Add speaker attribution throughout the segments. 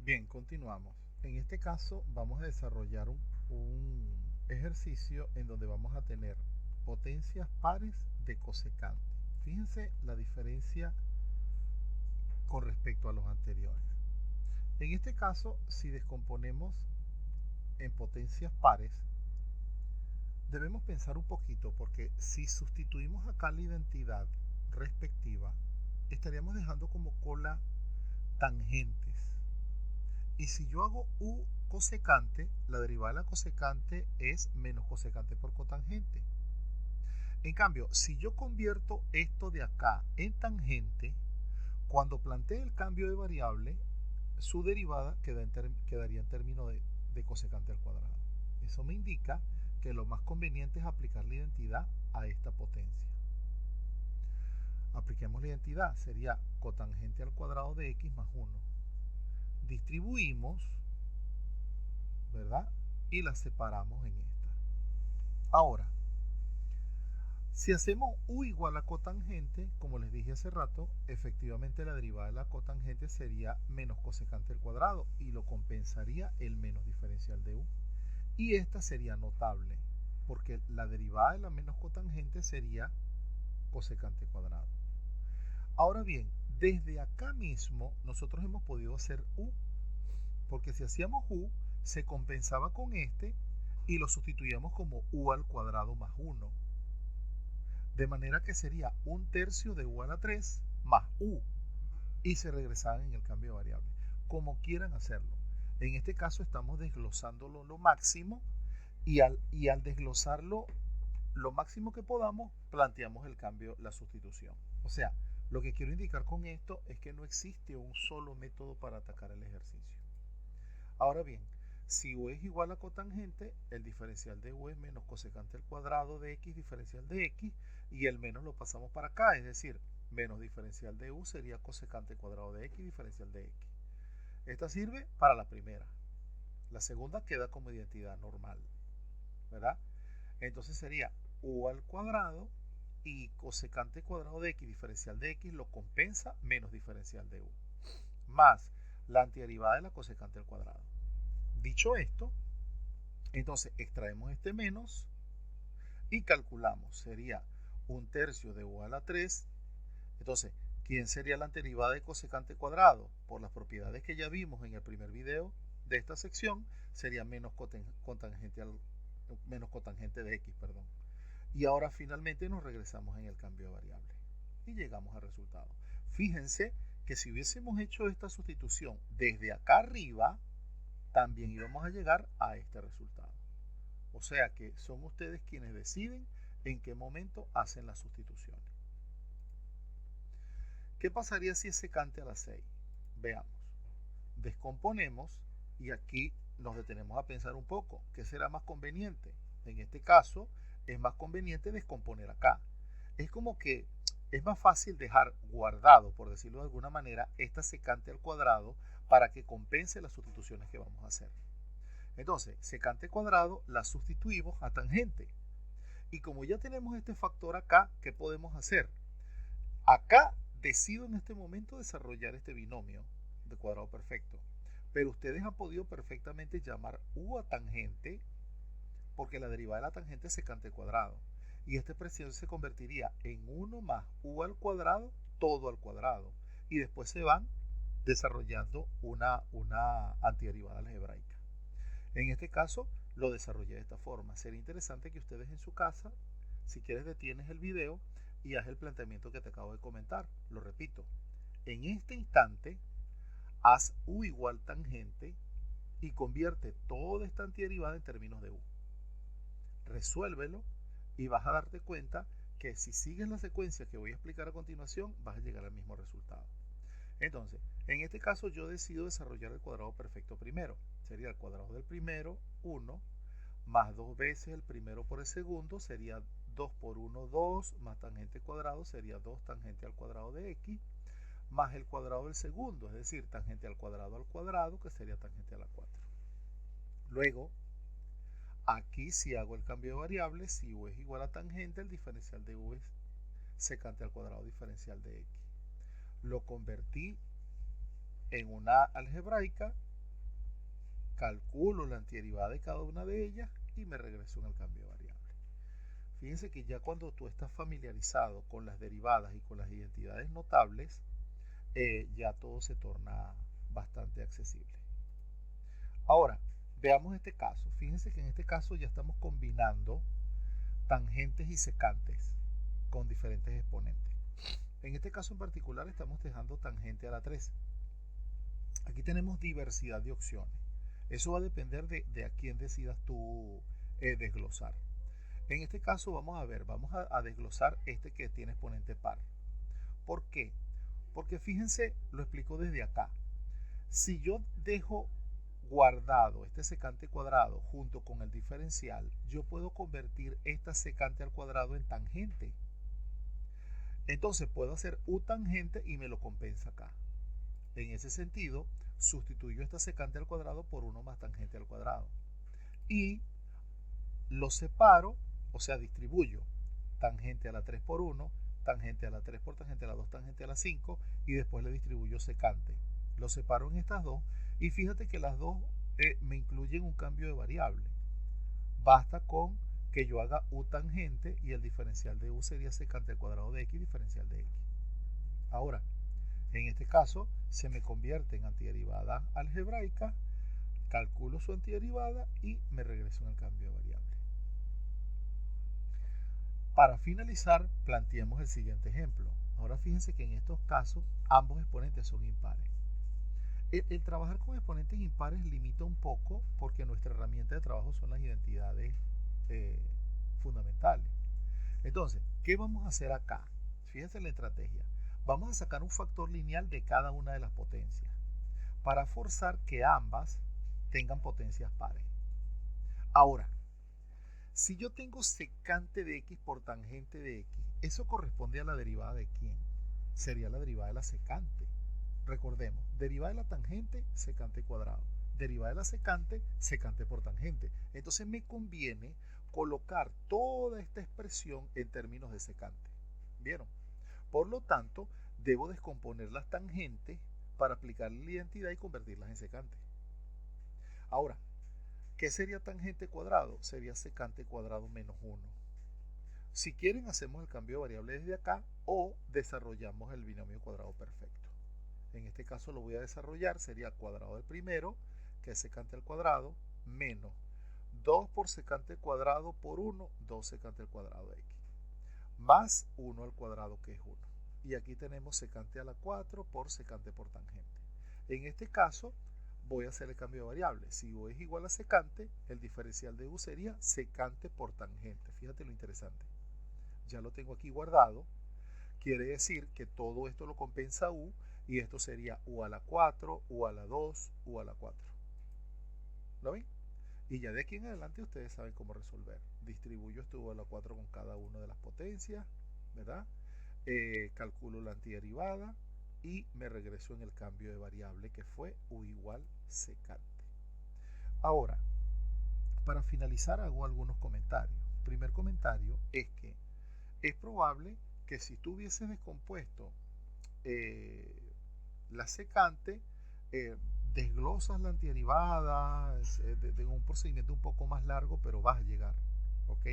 Speaker 1: Bien, continuamos. En este caso vamos a desarrollar un ejercicio en donde vamos a tener potencias pares de cosecante. Fíjense la diferencia con respecto a los anteriores. En este caso, si descomponemos en potencias pares, debemos pensar un poquito porque si sustituimos acá la identidad respectiva, estaríamos dejando como cola tangentes. Y si yo hago U cosecante, la derivada de la cosecante es menos cosecante por cotangente. En cambio, si yo convierto esto de acá en tangente, cuando plantee el cambio de variable, su derivada quedaría en términos de cosecante al cuadrado. Eso me indica que lo más conveniente es aplicar la identidad a esta potencia. Apliquemos la identidad, sería cotangente al cuadrado de x más 1. Distribuimos, ¿verdad? Y las separamos en esta. Ahora, si hacemos u igual a cotangente, como les dije hace rato, efectivamente la derivada de la cotangente sería menos cosecante al cuadrado y lo compensaría el menos diferencial de u. Y esta sería notable, porque la derivada de la menos cotangente sería cosecante cuadrado. Ahora bien, desde acá mismo nosotros hemos podido hacer u, porque si hacíamos u, se compensaba con este y lo sustituíamos como u al cuadrado más 1. De manera que sería 1/3 de u a la 3 más u y se regresaban en el cambio de variable. Como quieran hacerlo. En este caso estamos desglosándolo lo máximo y al desglosarlo lo máximo que podamos, planteamos el cambio, la sustitución. O sea, lo que quiero indicar con esto es que no existe un solo método para atacar el ejercicio. Ahora bien, si u es igual a cotangente, el diferencial de u es menos cosecante al cuadrado de x diferencial de x y el menos lo pasamos para acá, es decir, menos diferencial de u sería cosecante cuadrado de x diferencial de x. Esta sirve para la primera. La segunda queda como identidad normal, ¿verdad? Entonces sería u al cuadrado y cosecante cuadrado de x diferencial de x lo compensa menos diferencial de u, más la antiderivada de la cosecante al cuadrado. Dicho esto, entonces extraemos este menos y calculamos. Sería 1/3 de u a la 3. Entonces, ¿quién sería la antiderivada de cosecante cuadrado? Por las propiedades que ya vimos en el primer video de esta sección, sería menos cotangente de x, perdón. Y ahora finalmente nos regresamos en el cambio de variable y llegamos al resultado. Fíjense que si hubiésemos hecho esta sustitución desde acá arriba, también íbamos a llegar a este resultado. O sea que son ustedes quienes deciden en qué momento hacen las sustituciones. ¿Qué pasaría si es secante a la 6? Veamos. Descomponemos y aquí nos detenemos a pensar un poco. ¿Qué será más conveniente? En este caso, es más conveniente descomponer acá. Es como que es más fácil dejar guardado, por decirlo de alguna manera, esta secante al cuadrado para que compense las sustituciones que vamos a hacer. Entonces, secante cuadrado la sustituimos a tangente. Y como ya tenemos este factor acá, ¿qué podemos hacer? Acá decido en este momento desarrollar este binomio de cuadrado perfecto. Pero ustedes han podido perfectamente llamar u a tangente porque la derivada de la tangente es secante cuadrado. Y esta expresión se convertiría en 1 más u al cuadrado, todo al cuadrado. Y después se van desarrollando una antiderivada algebraica. En este caso lo desarrollé de esta forma. Sería interesante que ustedes en su casa, si quieres detienes el video y haz el planteamiento que te acabo de comentar. Lo repito, en este instante haz u igual tangente y convierte toda esta antiderivada en términos de u. Resuélvelo y vas a darte cuenta que si sigues la secuencia que voy a explicar a continuación vas a llegar al mismo resultado. Entonces, en este caso yo decido desarrollar el cuadrado perfecto primero. Sería el cuadrado del primero, 1, más 2 veces el primero por el segundo, sería 2 por 1, 2, más tangente cuadrado sería 2 tangente al cuadrado de x, más el cuadrado del segundo, es decir, tangente al cuadrado, que sería tangente a la 4. Luego, aquí si hago el cambio de variable, si u es igual a tangente, el diferencial de u es secante al cuadrado diferencial de x. Lo convertí en una algebraica calculo la antiderivada de cada una de ellas y me regreso en el cambio de variable. Fíjense que ya cuando tú estás familiarizado con las derivadas y con las identidades notables, ya todo se torna bastante accesible. Ahora, veamos este caso. Fíjense que en este caso ya estamos combinando tangentes y secantes con diferentes exponentes. En este caso en particular estamos dejando tangente a la 3. Aquí tenemos diversidad de opciones. Eso va a depender de a quién decidas tú desglosar. En este caso vamos a desglosar este que tiene exponente par. ¿Por qué? Porque fíjense, lo explico desde acá. Si yo dejo guardado este secante cuadrado junto con el diferencial, yo puedo convertir esta secante al cuadrado en tangente. Entonces puedo hacer u tangente y me lo compensa acá. En ese sentido, sustituyo esta secante al cuadrado por 1 más tangente al cuadrado. Y lo separo, o sea, distribuyo tangente a la 3 por 1, tangente a la 3 por tangente a la 2, tangente a la 5, y después le distribuyo secante. Lo separo en estas dos, y fíjate que las dos me incluyen un cambio de variable. Basta con que yo haga u tangente y el diferencial de u sería secante al cuadrado de x diferencial de x. Ahora, en este caso se me convierte en antiderivada algebraica, calculo su antiderivada y me regreso en el cambio de variable. Para finalizar, planteemos el siguiente ejemplo. Ahora fíjense que en estos casos ambos exponentes son impares. El trabajar con exponentes impares limita un poco porque nuestra herramienta de trabajo son las identidades fundamentales. Entonces, ¿qué vamos a hacer acá? Fíjense la estrategia. Vamos a sacar un factor lineal de cada una de las potencias para forzar que ambas tengan potencias pares. Ahora, si yo tengo secante de x por tangente de x, eso corresponde a la derivada de quién? Sería la derivada de la secante. Recordemos, derivada de la tangente, secante cuadrado. Derivada de la secante, secante por tangente. Entonces me conviene colocar toda esta expresión en términos de secante. ¿Vieron? Por lo tanto, debo descomponer las tangentes para aplicarle la identidad y convertirlas en secante. Ahora, ¿qué sería tangente cuadrado? Sería secante cuadrado menos 1. Si quieren, hacemos el cambio de variable desde acá o desarrollamos el binomio cuadrado perfecto. En este caso lo voy a desarrollar, sería cuadrado del primero, que es secante al cuadrado, menos 2 por secante cuadrado por 1, 2 secante al cuadrado de x, más 1 al cuadrado, que es 1. Y aquí tenemos secante a la 4 por secante por tangente. En este caso voy a hacer el cambio de variable. Si u es igual a secante, el diferencial de u sería secante por tangente. Fíjate lo interesante. Ya lo tengo aquí guardado. Quiere decir que todo esto lo compensa u, y esto sería u a la 4, u a la 2, u a la 4. ¿Lo ven? Y ya de aquí en adelante ustedes saben cómo resolver. Distribuyo esto u a la 4 con cada una de las potencias, ¿verdad? Calculo la antiderivada y me regreso en el cambio de variable, que fue u igual secante. Ahora, para finalizar hago algunos comentarios. Primer comentario es que es probable que si tú hubieses descompuesto la secante, desglosas la antiderivada de un procedimiento un poco más largo, pero vas a llegar, ¿ok?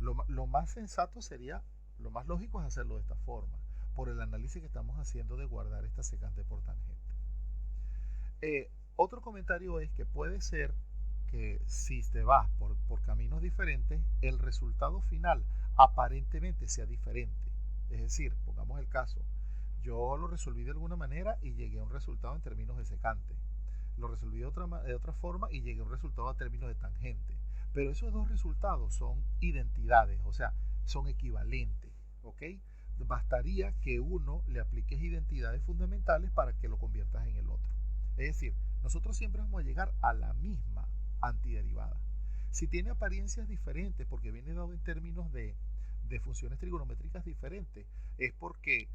Speaker 1: Lo más sensato sería, lo más lógico es hacerlo de esta forma, por el análisis que estamos haciendo de guardar esta secante por tangente. Otro comentario es que puede ser que si te vas por caminos diferentes, el resultado final aparentemente sea diferente. Es decir, pongamos el caso, yo lo resolví de alguna manera y llegué a un resultado en términos de secante. Lo resolví de otra forma y llegué a un resultado en términos de tangente. Pero esos dos resultados son identidades, o sea, son equivalentes, ¿ok? Bastaría que uno le apliques identidades fundamentales para que lo conviertas en el otro. Es decir, nosotros siempre vamos a llegar a la misma antiderivada. Si tiene apariencias diferentes, porque viene dado en términos de funciones trigonométricas diferentes, es porque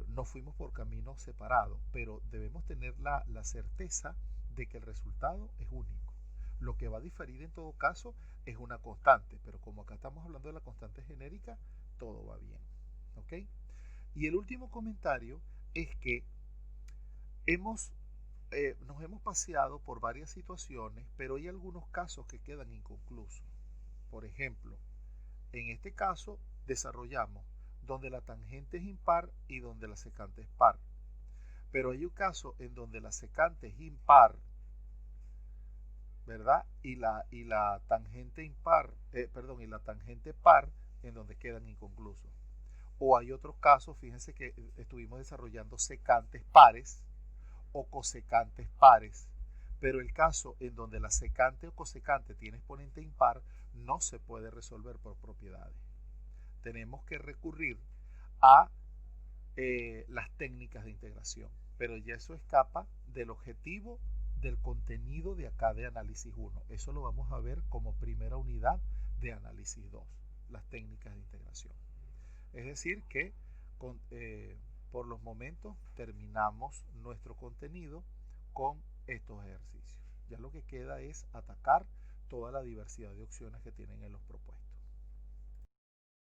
Speaker 1: nos fuimos por caminos separados, pero debemos tener la certeza de que el resultado es único. Lo que va a diferir en todo caso es una constante, pero como acá estamos hablando de la constante genérica, todo va bien, ¿ok? Y el último comentario es que hemos nos hemos paseado por varias situaciones, pero hay algunos casos que quedan inconclusos. Por ejemplo, en este caso desarrollamos donde la tangente es impar y donde la secante es par. Pero hay un caso en donde la secante es impar, ¿verdad? Y la tangente impar, y la tangente par, en donde quedan inconclusos. O hay otros casos, fíjense que estuvimos desarrollando secantes pares o cosecantes pares, pero el caso en donde la secante o cosecante tiene exponente impar no se puede resolver por propiedades. Tenemos que recurrir a las técnicas de integración, pero ya eso escapa del objetivo del contenido de acá de análisis 1. Eso lo vamos a ver como primera unidad de análisis 2, las técnicas de integración. Es decir que por los momentos terminamos nuestro contenido con estos ejercicios. Ya lo que queda es atacar toda la diversidad de opciones que tienen en los propuestos.